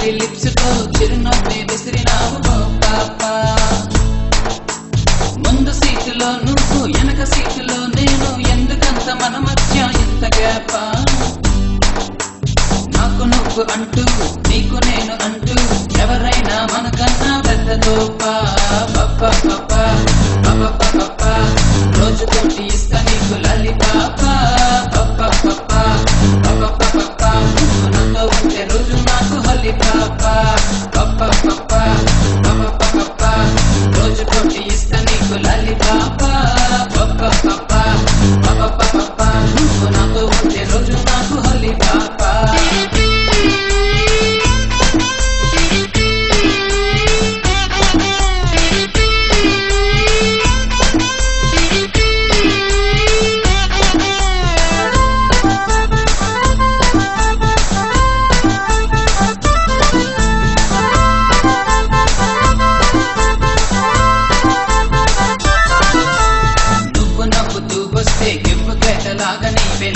Cherry lips తో చిరునవ్వే విసిరినావు ఓ పాప. ముందు సీటులో నువ్వు వెనక సీటులో నేను, ఎందుకంత మన మధ్య ఇంత గ్యాప. నాకు నువ్వు అంటూ నీకు నేను అంటూ, ఎవరైనా మనకన్నా పెద్ద తోప. రోజుకోటి ఇస్తా నీకు లాలిపాప. నువ్వు నాతో ఉంటే రోజు నాకు హోలీ పాప. రోజుకోటి ఇస్తా నీకు లాలిపాప. నువ్వు నాతో ఉంటే రోజు నాకు హోలీ పాప.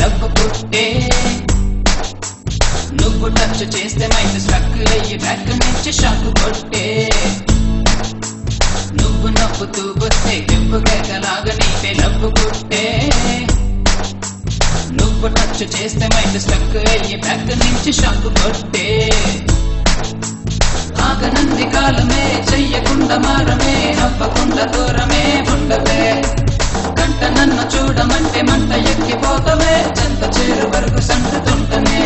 లవ్వు పుట్టే నువ్వు టచ్ చేస్తే మైండ్ స్ట్రక్ అయ్యి బ్యాక్ నుంచి షాక్ కొట్టే. నువ్వు నవ్వుతూ వస్తే గివ్వు కేకలాగా నీవే లవ్వు పుట్టే. నువ్వు టచ్ చేస్తే మైండ్ స్ట్రక్ అయ్యి బ్యాక్ నుంచి షాక్ కొట్టే. ఆగనంది కాలమే చెయ్యకుండా మారమే, నవ్వకుండా దూరమే ఉండవే. కంట నన్ను చూడమంటే మంట ఎక్కిపోతవే, చెంత చేరు వరకు సంటుతుంటనే.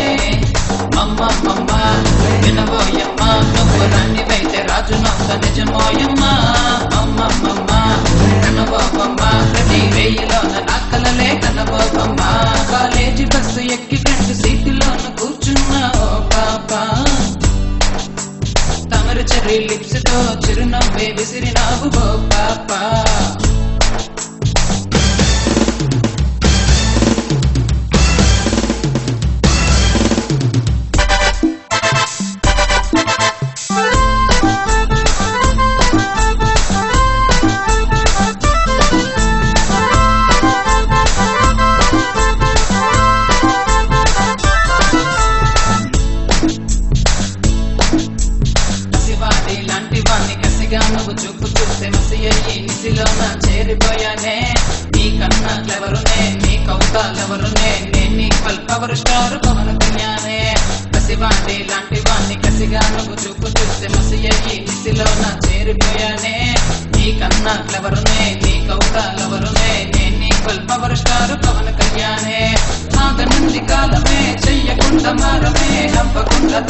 మమ్మ వినబోయమ్మ, నువ్వు రాణివైతే రాజు నవ్వుత నిజమోయమ్మ. అమ్మమ్మ కనబోబమ్మ, ప్రతి వేయిలోన నాకలలే కనబోబమ్మ. కాలేజీ బస్సు ఎక్కి ఫ్రంట్ సీటులోను కూర్చున్నా ఓ పాప. తమరు చెర్రీ లిప్స్ తో చిరునవ్వే విసిరినావు ఓ పాప. నువ్వు చూపు చూస్తే మసి అయ్యి నిసిలోన చేరిపోయానే. నీకన్నా క్లెవరునే, నీ కవితలెవరునే, నేను ఈక్వల్ పవర్ స్టార్ పవన్ కళ్యాణే. కసివాడి లాంటి వాణ్ణి కసిగా నువ్వు చూపు చూస్తే మసి అయ్యి నిసిలోన చేరిపోయానే. నీకన్నా క్లెవరునే, నీ కవితలెవరునే, నేను ఈక్వల్ పవర్ స్టార్ పవన్ కళ్యాణే. ఆగనుంది కాలమే చెయ్యకుండా మారమే, నవ్వకుండా